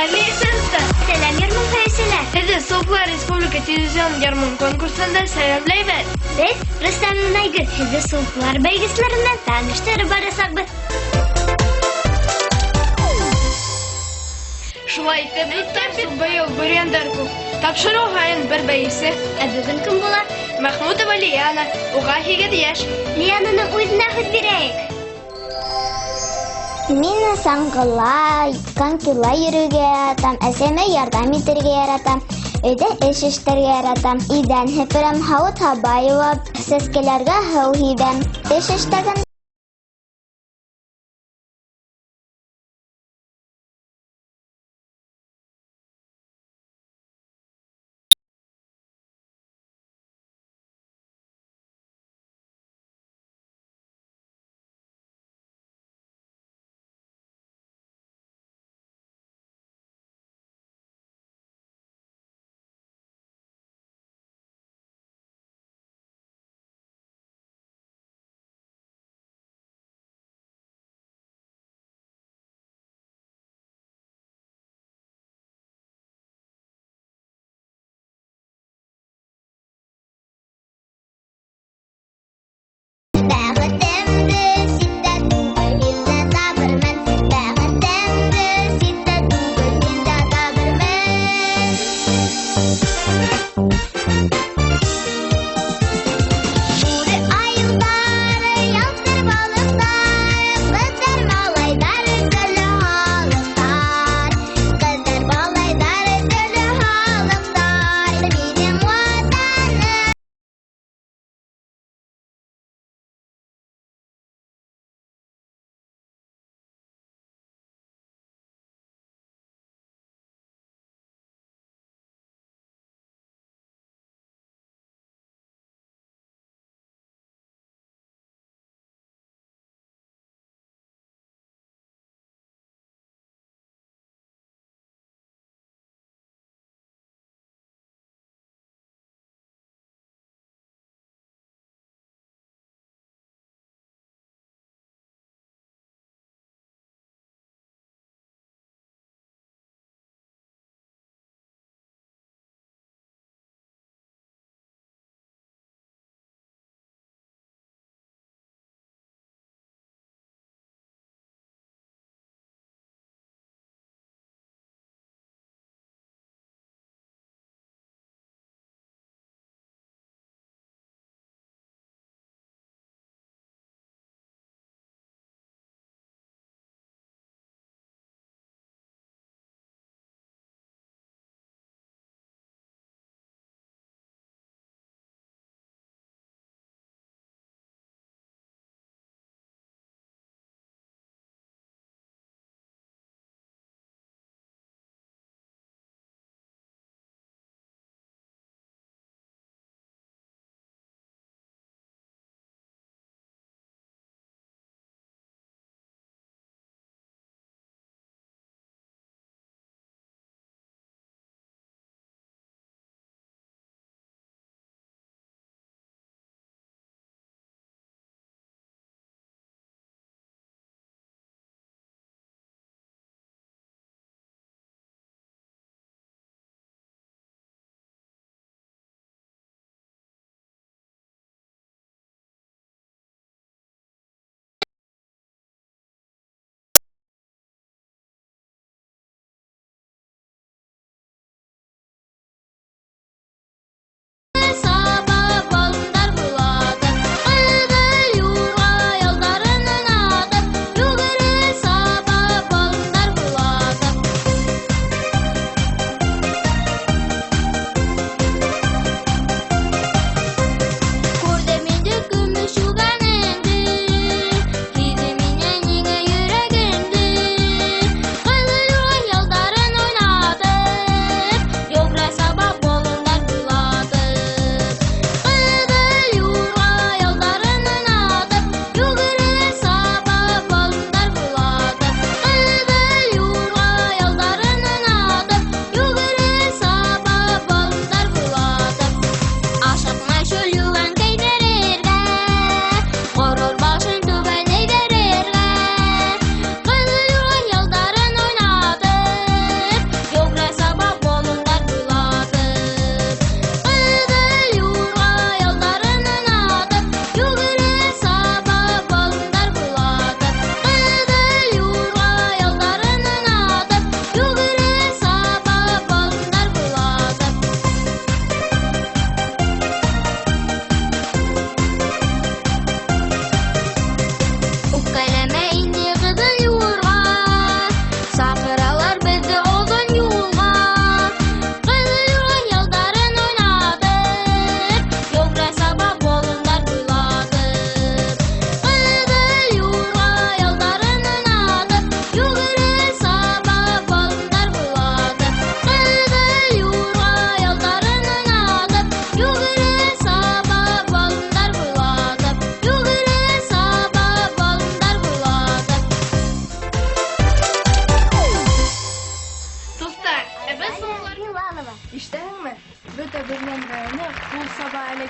Lisens'te. Selam Yarman Feyseler. Hadi Sofla Respublika Televizyon Yarman konkursunda selamlayman. Biz Rüstem Naygır Hedi Soflar belgeslerinden tanıştırıp arasakbız. Шулай итеп иттем бит быел бүрәндәр күп. Тапшыру һайын бер бәйсе. Бүгін кім була? Мәхмүтова Лияна, уға 8 яшь. Лиянаның үзенә һүз бирәйек. Мин саңгыла, конькила йөрергә яратам, әсәмә ярдәм итәргә яратам, өйдә эш эшләргә яратам. Идән һеперәм, һавыт-һаба юып, сәскәләргә һыу һибәм. Эш эштәгән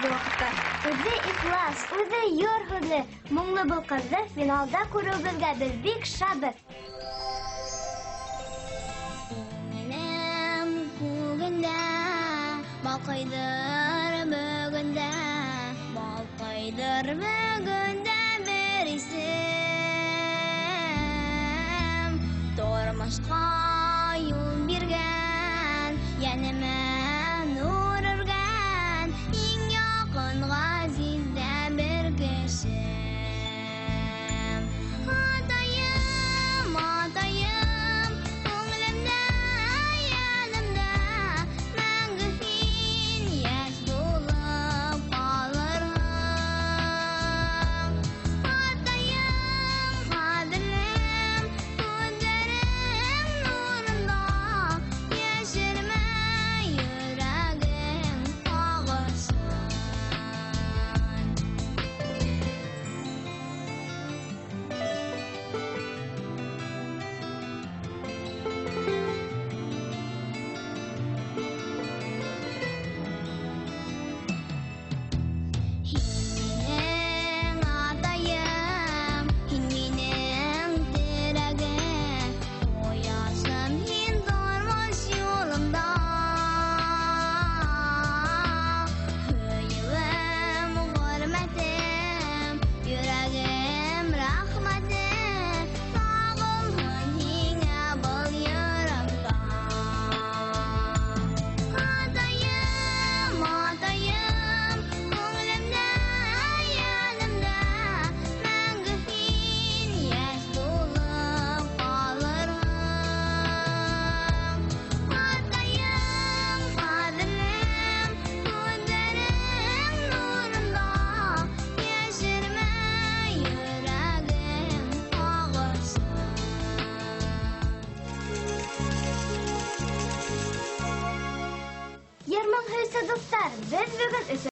теге вакытта. Үзе ихлас, үзе юр хызы, моңлы бул кызды финалда күрүбезгә без бик шатбыз. Күңелем күгендә, балкыйдыр бөгендә, балкыйдыр бөгендә бер исем. Тормышка юл биргән, янәмә нур өргән, иң якын газиздә бер кешем. Атаем, атаем, күңелемдә, янымда, мәңге һин яшь булып калырсың. Атаем, кадерлем, күзләрең нурында, яшермә йөрәгең агышын. Һин минең атаем, һин минең терәгем, кояшым һин тормыш юлымда. Һөевем, хөрмәтем, йөрәгем, рәхмәтем, сагылһын һиңә был йөрәккә. Атаем, атаем, күңелемдә, янымда, мәңге һин яшь булып калырсың. Атаем, кадерлем, күзләрең нурында, яшермә йөрәгең агышын. Ярман хәйсә дуслар, без бүген